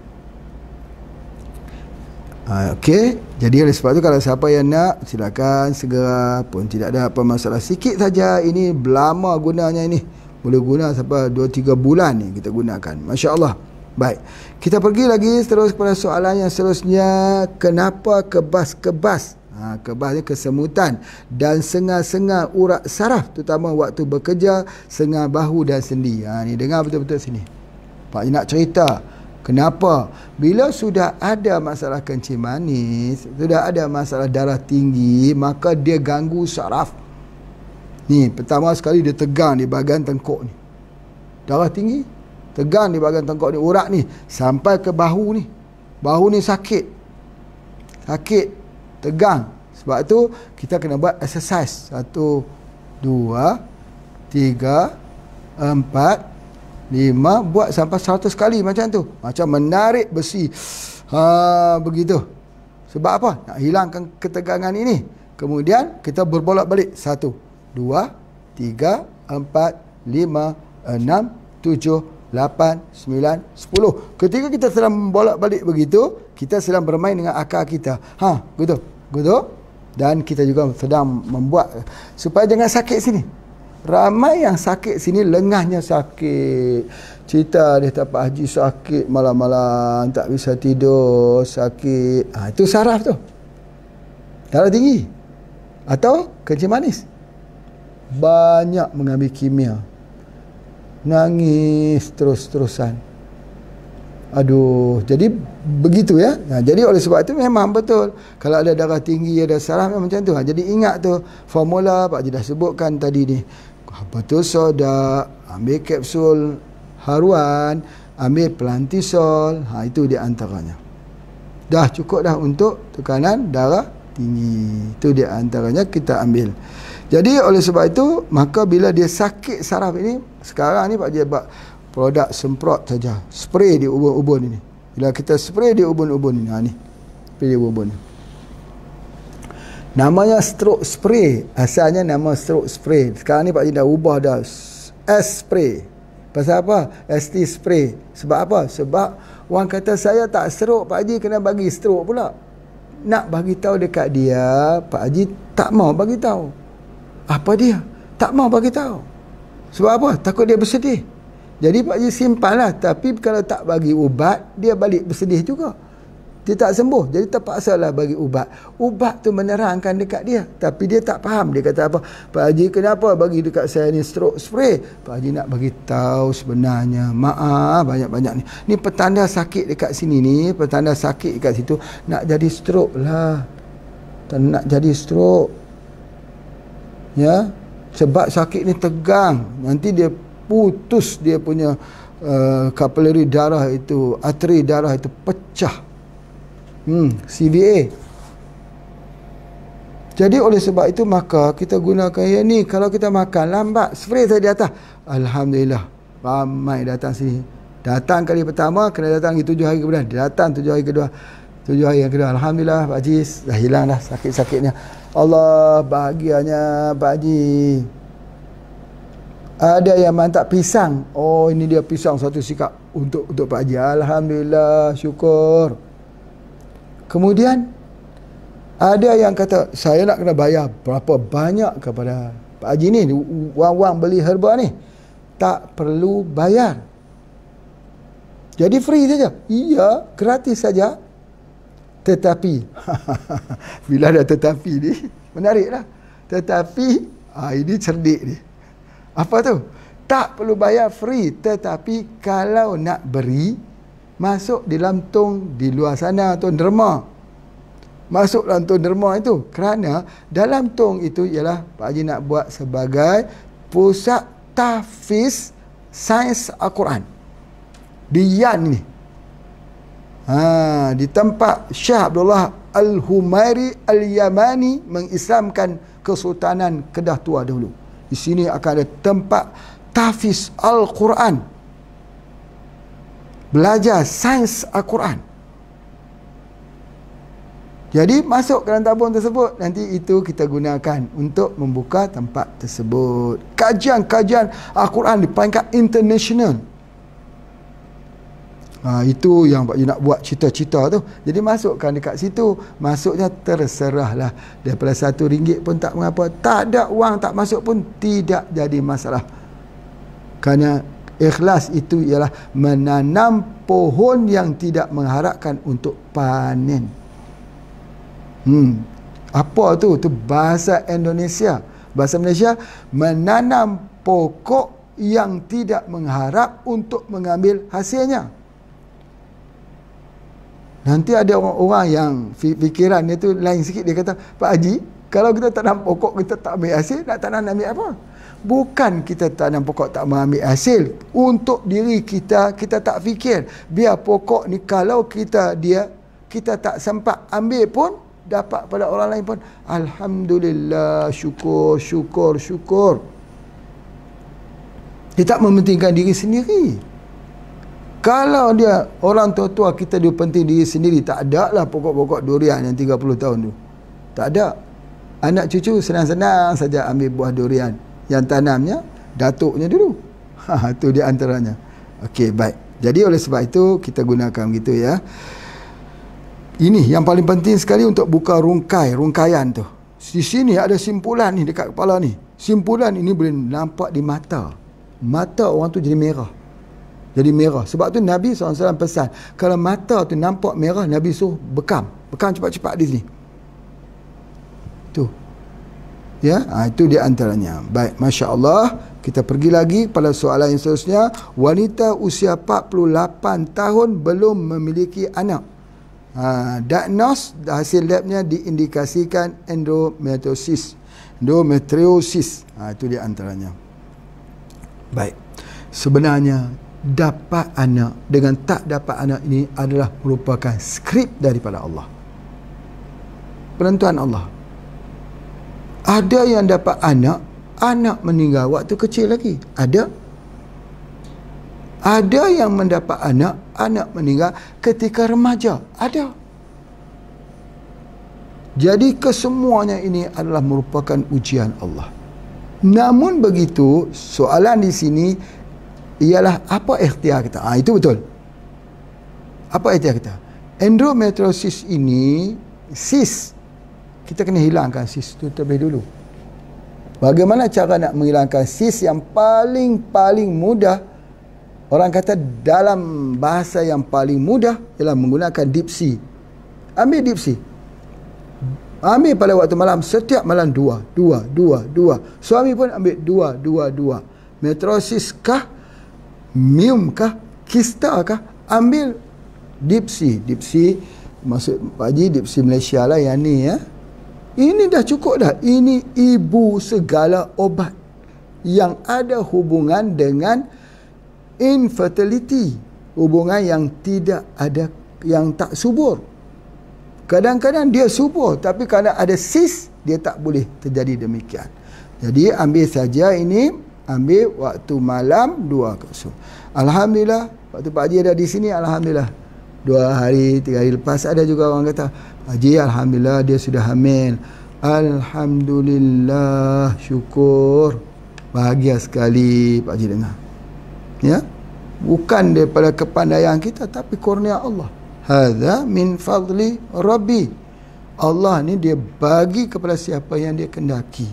Okey, jadi oleh sebab tu kalau siapa yang nak, silakan segera, pun tidak ada apa masalah. Sikit saja ini, lama gunanya ini. Boleh guna sampai 2-3 bulan ni kita gunakan. Masya-Allah. Baik. Kita pergi lagi terus kepada soalan yang seterusnya. Kenapa kebas-kebas? Kebas ni kesemutan dan sengal-sengal urat saraf, terutama waktu bekerja, sengal bahu dan sendi. Ni dengar betul-betul sini. Pak nak cerita kenapa bila sudah ada masalah kencing manis, sudah ada masalah darah tinggi, maka dia ganggu saraf. Ni pertama sekali dia tegang di bahagian tengkuk ni. Darah tinggi, tegang di bahagian tengkuk ni, urat ni sampai ke bahu ni. Bahu ni sakit, tegang. Sebab tu kita kena buat exercise. Satu 2, 3, 4, 5. Buat sampai 100 kali macam tu. Macam menarik besi. Begitu. Sebab apa? Nak hilangkan ketegangan ini. Kemudian kita berbolak-balik. 1, 2, 3, 4, 5, 6, 7, 8, 9, 10. Ketika kita sedang bolak-balik begitu, kita sedang bermain dengan akal kita. Begitu. Dan kita juga sedang membuat supaya jangan sakit sini. Ramai yang sakit sini, lengahnya sakit. Cerita dia tak Pak Haji sakit malam-malam, tak bisa tidur, sakit. Itu saraf tu. Darah tinggi. Atau kencing manis. Banyak mengambil kimia. Nangis terus-terusan. Aduh, jadi begitu ya. Jadi oleh sebab itu memang betul. Kalau ada darah tinggi, ada saraf memang macam tu. Jadi ingat tu formula Pak Haji dah sebutkan tadi ni. Betul soda, ambil kapsul haruan, ambil pelantisol. Itu di antaranya. Dah cukup dah untuk tekanan darah tinggi. Itu di antaranya kita ambil. Jadi oleh sebab itu, maka bila dia sakit saraf ini, sekarang ni Pak Haji buat produk semprot saja, spray di ubun-ubun ini. Bila kita spray di ubun-ubun ini, ni spray di ubun. Namanya stroke spray. Asalnya nama stroke spray. Sekarang ni Pak Haji dah ubah dah S spray. Pasal apa? ST spray. Sebab apa? Sebab orang kata saya tak stroke, Pak Haji kena bagi stroke pula. Nak bagi tahu dekat dia, Pak Haji tak mau bagi tahu. Apa dia? Tak mau bagi tahu. Sebab apa? Takut dia bersedih. Jadi Pak Haji simpanlah. Tapi kalau tak bagi ubat, dia balik bersedih juga. Dia tak sembuh. Jadi terpaksalah bagi ubat. Ubat tu menerangkan dekat dia. Tapi dia tak faham. Dia kata apa? Pak Haji kenapa bagi dekat saya ni stroke spray? Pak Haji nak bagi tahu sebenarnya. Maaf banyak-banyak ni. Ni petanda sakit dekat sini ni. Petanda sakit dekat situ. Nak jadi stroke lah. Tak nak jadi stroke. Ya. Sebab sakit ni tegang. Nanti dia putus dia punya kapilari darah itu, arteri darah itu pecah. CVA. Jadi oleh sebab itu maka kita gunakan yang ni. Kalau kita makan lambat, spray saya di atas, alhamdulillah ramai datang sini. Datang kali pertama, kena datang lagi 7 hari kemudian. Datang 7 hari kedua, 7 hari yang kedua, alhamdulillah Pak Haji dah hilang dah sakit-sakitnya. Allah bahagianya Pak Haji. Ada yang mantap pisang. Oh, ini dia pisang satu sikap untuk Pak Haji. Alhamdulillah, syukur. Kemudian ada yang kata saya nak kena bayar berapa banyak kepada Pak Haji ni. Wang-wang beli herba ni tak perlu bayar. Jadi free saja. Iya, gratis saja. Tetapi bila ada tetapi ni, menariklah. Tetapi ini cerdik ni. Apa tu? Tak perlu bayar, free. Tetapi kalau nak beri, masuk di dalam tong di luar sana, tong derma. Masuk dalam tong derma itu. Kerana dalam tong itu ialah Pak Haji nak buat sebagai pusat tahfiz sains Al-Quran. Di Yan ni. Di tempat Syekh Abdullah Al-Humairi Al-Yamani mengislamkan Kesultanan Kedah Tua dahulu. Di sini akan ada tempat tahfiz Al-Quran. Belajar sains Al-Quran. Jadi masuk ke dalam tabung tersebut. Nanti itu kita gunakan untuk membuka tempat tersebut. Kajian-kajian Al-Quran di peringkat international. Itu yang Pak Haji nak buat cita-cita tu. Jadi masukkan dekat situ. Masuknya terserahlah. Daripada RM1 pun tak mengapa. Tak ada wang tak masuk pun tidak jadi masalah. Kerana ikhlas itu ialah menanam pohon yang tidak mengharapkan untuk panen. Apa tu? Itu bahasa Indonesia. Bahasa Malaysia, menanam pokok yang tidak mengharap untuk mengambil hasilnya. Nanti ada orang-orang yang fikiran dia tu lain sikit. Dia kata, Pak Haji, kalau kita tanam pokok kita tak ambil hasil, nak tanam ambil apa? Bukan kita tanam pokok tak mengambil hasil. Untuk diri kita, kita tak fikir. Biar pokok ni kalau kita tak sempat ambil pun, dapat pada orang lain pun alhamdulillah, syukur, syukur, syukur. Dia tak mementingkan diri sendiri. Kalau dia orang tua-tua kita dia penting diri sendiri, tak ada lah pokok-pokok durian yang 30 tahun tu. Tak ada. Anak cucu senang-senang saja ambil buah durian. Yang tanamnya datuknya dulu. Itu dia antaranya. Okey, baik. Jadi oleh sebab itu kita gunakan gitu ya. Ini yang paling penting sekali untuk buka rungkaian tu. Di sini ada simpulan ni dekat kepala ni. Simpulan ini boleh nampak di mata. Mata orang tu jadi merah. Jadi merah. Sebab tu Nabi SAW pesan, kalau mata tu nampak merah, Nabi suruh bekam. Bekam cepat-cepat di sini. Tu. Ya, itu dia antaranya. Baik, Masya Allah. Kita pergi lagi pada soalan yang seterusnya. Wanita usia 48 tahun belum memiliki anak. Diagnos hasil labnya diindikasikan endometriosis. Itu dia antaranya. Baik. Sebenarnya dapat anak dengan tak dapat anak ini adalah merupakan skrip daripada Allah. Penentuan Allah. Ada yang dapat anak meninggal waktu kecil lagi. Ada yang mendapat anak meninggal ketika remaja. Ada. Jadi kesemuanya ini adalah merupakan ujian Allah. Namun begitu, soalan di sini ialah apa ikhtiar kita? Itu betul. Apa ikhtiar kita? Endometriosis ini, sis, kita kena hilangkan sis itu terlebih dulu. Bagaimana cara nak menghilangkan sis yang paling mudah? Orang kata dalam bahasa yang paling mudah ialah menggunakan dipsi. Ambil dipsi. Ambil pada waktu malam, setiap malam 2. Suami pun ambil 2. Metriosis kah? Mium kah? Kista kah? Ambil dipsi. Dipsi, maksud Pak Haji, dipsi Malaysia lah yang ni ya. Ini dah cukup dah. Ini ibu segala obat yang ada hubungan dengan infertility. Hubungan yang tidak ada, yang tak subur. Kadang-kadang dia subur, tapi kalau ada sis, dia tak boleh terjadi demikian. Jadi ambil saja ini, ambil waktu malam 2. Alhamdulillah, waktu Pak Haji ada di sini, alhamdulillah. 2 hari, 3 hari lepas ada juga orang kata, Haji alhamdulillah dia sudah hamil. Alhamdulillah, syukur. Bahagia sekali Pak Haji dengar. Ya? Bukan daripada kepandaian kita, tapi kurnia Allah. Hadza min fadli Rabbi. Allah ni dia bagi kepada siapa yang dia kendaki.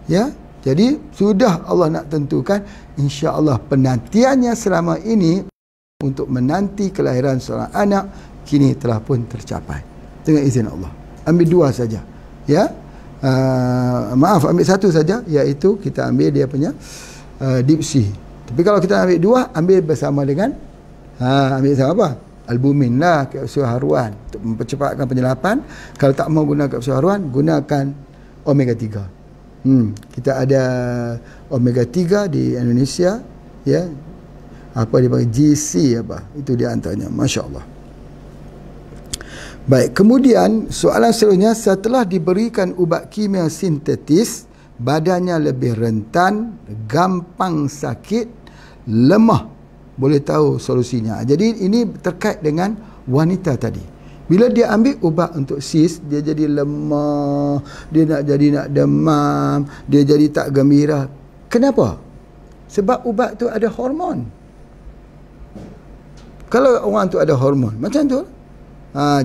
Ya? Jadi sudah Allah nak tentukan, insya-Allah penantiannya selama ini untuk menanti kelahiran seorang anak kini telah pun tercapai dengan izin Allah. Ambil 2 saja. Ya. Maaf, ambil 1 saja, iaitu kita ambil dia punya dipsi. Tapi kalau kita ambil 2, ambil bersama dengan ambil sama apa? Albumin lah, kapsul haruan untuk mempercepatkan penyerapan. Kalau tak mau guna kapsul haruan, gunakan omega 3. Kita ada omega 3 di Indonesia, ya. Apa dia panggil GC apa? Itu dia antaranya. Masya-Allah. Baik, kemudian soalan seterusnya, setelah diberikan ubat kimia sintetis, badannya lebih rentan, gampang sakit, lemah. Boleh tahu solusinya. Jadi ini terkait dengan wanita tadi. Bila dia ambil ubat untuk sis, dia jadi lemah, dia nak demam, dia jadi tak gembira. Kenapa? Sebab ubat tu ada hormon. Kalau orang tu ada hormon, macam tu.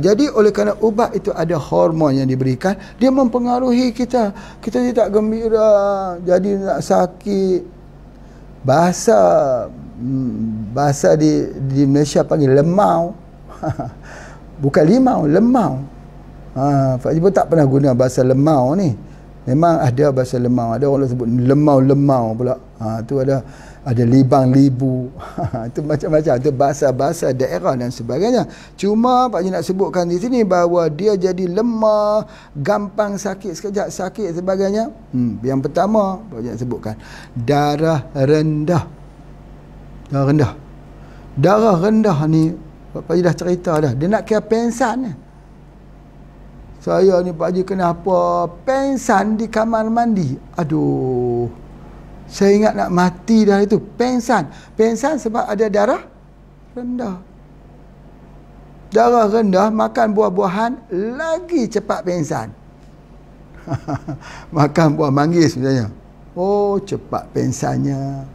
Jadi oleh kerana ubat itu ada hormon yang diberikan, dia mempengaruhi kita. Kita jadi tak gembira, jadi nak sakit. Bahasa di Malaysia panggil lemau. Bukan limau, lemau. Pak Haji pun tak pernah guna bahasa lemau ni. Memang ada bahasa lemau. Ada orang sebut lemau-lemau pula. Tu ada libang libu. Itu macam-macam. Itu bahasa-bahasa daerah dan sebagainya. Cuma Pak Haji nak sebutkan di sini bahawa dia jadi lemah, gampang sakit, sekejap sakit sebagainya. Yang pertama Pak Haji nak sebutkan, darah rendah. Darah rendah ni Pak Haji dah cerita dah. Dia nak kira pensan ni. Saya ni Pak Haji kenapa pengsan di kamar mandi. Aduh, saya ingat nak mati dah itu. Pengsan sebab ada darah rendah. Darah rendah, makan buah-buahan lagi cepat pengsan. Makan buah manggis misalnya, oh cepat pengsannya.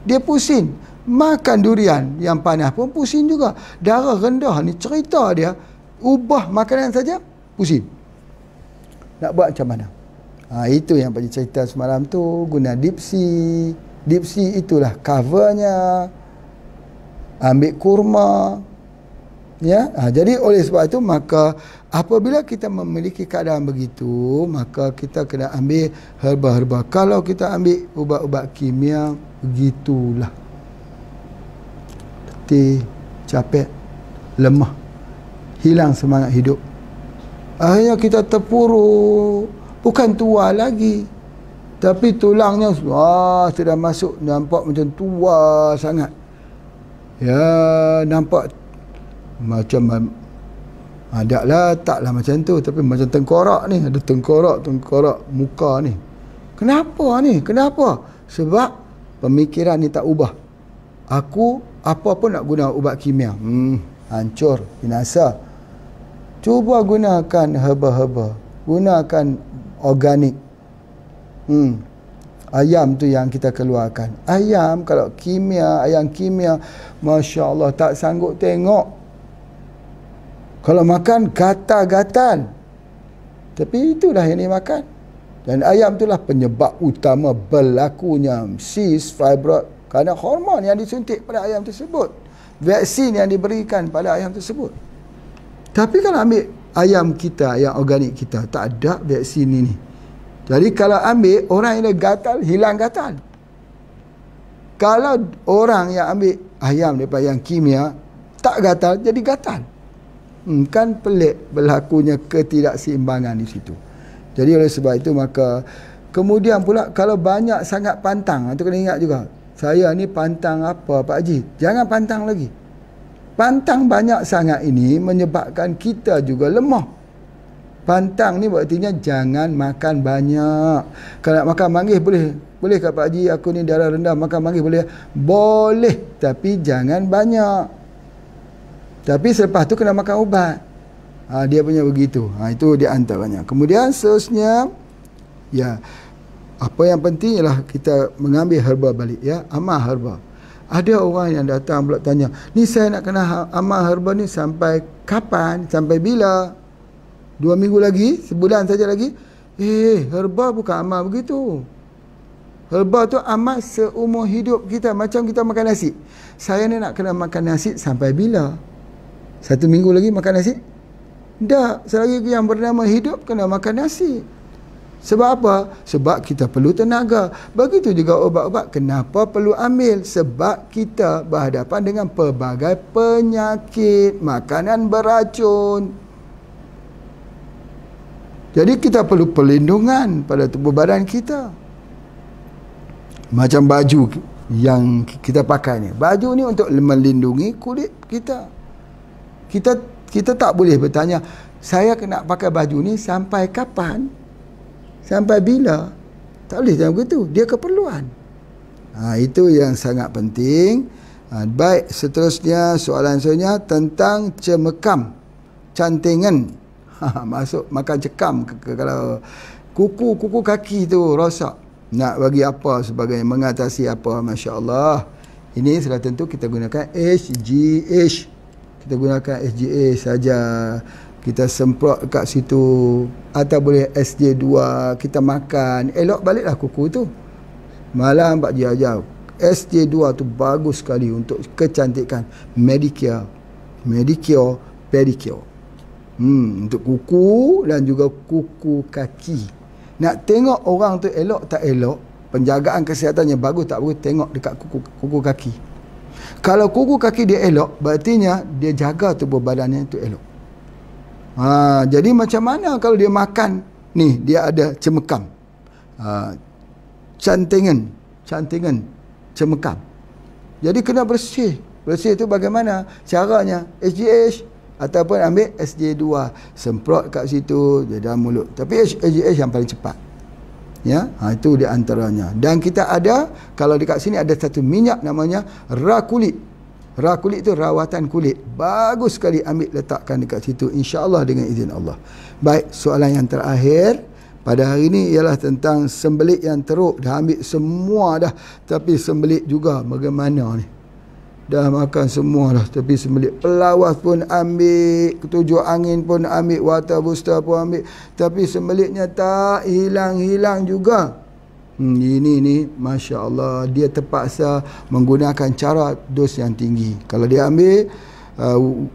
Dia pusing. Makan durian yang panas pun pusing juga. Darah rendah ni cerita dia, ubah makanan saja pusing. Nak buat macam mana? Itu yang Pak Haji cerita semalam tu, guna Dipsy. Dipsy itulah covernya. Ambil kurma. Ya, jadi oleh sebab itu maka apabila kita memiliki keadaan begitu, maka kita kena ambil herba-herba. Kalau kita ambil ubat-ubat kimia, begitulah. Letih, capek, lemah, hilang semangat hidup. Akhirnya kita terpuruk, bukan tua lagi, tapi tulangnya sudah masuk, nampak macam tua sangat. Ya, nampak macam taklah macam tu, tapi macam tengkorak ni, ada tengkorak muka ni. Kenapa? Sebab pemikiran ni tak ubah. Aku apa pun nak guna ubat kimia, hancur, binasa. Cuba gunakan herba-herba, gunakan organik. Ayam tu yang kita keluarkan. Ayam kalau kimia, ayam kimia, Masya Allah tak sanggup tengok. Kalau makan gatal-gatal. Tapi itulah yang dia makan. Dan ayam itulah penyebab utama berlakunya cyst, fibroid, kerana hormon yang disuntik pada ayam tersebut, vaksin yang diberikan pada ayam tersebut. Tapi kalau ambil ayam kita, yang organik kita, tak ada vaksin ini. Jadi kalau ambil, orang yang gatal, hilang gatal. Kalau orang yang ambil ayam daripada yang kimia, tak gatal, jadi gatal. Kan pelik berlakunya ketidakseimbangan di situ. Jadi oleh sebab itu maka kemudian pula kalau banyak sangat pantang, itu kena ingat juga. Saya ni pantang apa Pak Haji? Jangan pantang lagi. Pantang banyak sangat ini menyebabkan kita juga lemah. Pantang ni berartinya jangan makan banyak. Kalau nak makan manggis boleh ke Pak Haji, aku ni darah rendah, makan manggis boleh? Boleh, tapi jangan banyak. Tapi selepas tu kena makan ubat. Dia punya begitu. Itu di antaranya. Kemudian seterusnya, ya, apa yang penting ialah kita mengambil herba balik, ya, amal herba. Ada orang yang datang pula tanya, ni saya nak kena amal herba ni sampai kapan? Sampai bila? 2 minggu lagi? Sebulan saja lagi? Herba bukan amal begitu. Herba tu amal seumur hidup kita. Macam kita makan nasi. Saya ni nak kena makan nasi sampai bila? 1 minggu lagi makan nasi? Tak. Selagi yang bernama hidup kena makan nasi. Sebab apa? Sebab kita perlu tenaga. Begitu juga obat-obat. Kenapa perlu ambil? Sebab kita berhadapan dengan pelbagai penyakit, makanan beracun. Jadi kita perlu perlindungan pada tubuh badan kita. Macam baju yang kita pakai ni. Baju ni untuk melindungi kulit kita. Kita tak boleh bertanya, saya kena pakai baju ni sampai kapan? Sampai bila? Tak boleh macam begitu. Dia keperluan. Itu yang sangat penting. Baik, seterusnya soalan seterusnya tentang cemekam, cantingan. Masuk makan cekam. Kalau kuku kaki tu rosak, nak bagi apa sebagai mengatasi apa? Masya Allah. Ini sudah tentu kita gunakan HGH. Kita gunakan SGA saja. Kita semprot kat situ. Atau boleh SJ2. Kita makan. Elok baliklah kuku tu. Malam Pak Haji ajar. SJ2 tu bagus sekali untuk kecantikan. Medicure, pedicure. Untuk kuku dan juga kuku kaki. Nak tengok orang tu elok tak elok, penjagaan kesihatannya bagus tak bagus, tengok dekat kuku kaki. Kalau kuku kaki dia elok, berartinya dia jaga tubuh badannya itu elok. Jadi macam mana kalau dia makan ni, dia ada cemekam, cantingan, cemekam. Jadi kena bersih. Bersih tu bagaimana caranya? SGH ataupun ambil SJ2 semprot kat situ di dalam mulut. Tapi SGH yang paling cepat. Ya, itu di antaranya. Dan kita ada, kalau dekat sini ada satu minyak namanya Ra Kulit. Ra Kulit itu rawatan kulit. Bagus sekali, ambil letakkan dekat situ, insya-Allah dengan izin Allah. Baik, soalan yang terakhir pada hari ini ialah tentang sembelit yang teruk. Dah ambil semua dah, tapi sembelit juga bagaimana ni? Dah makan semua dah, tapi sembelit. Pelawas pun ambil, ketujuh angin pun ambil, water booster pun ambil, tapi sembelitnya tak hilang-hilang juga. Ini ni, Masya Allah, dia terpaksa menggunakan cara dos yang tinggi. Kalau dia ambil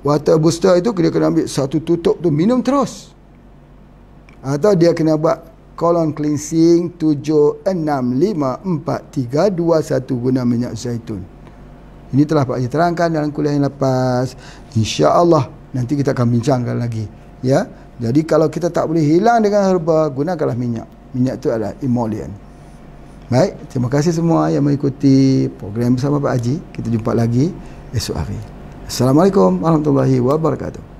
water booster itu, dia kena ambil satu tutup tu, minum terus. Atau dia kena buat colon cleansing 7, 6, 5, 4, 3, 2, 1 guna minyak zaitun. Ini telah Pak Haji terangkan dalam kuliah yang lepas. InsyaAllah nanti kita akan bincangkan lagi. Ya, jadi kalau kita tak boleh hilang dengan herba, gunakanlah minyak. Minyak itu adalah emollient. Baik, terima kasih semua yang mengikuti program bersama Pak Haji. Kita jumpa lagi esok hari. Assalamualaikum warahmatullahi wabarakatuh.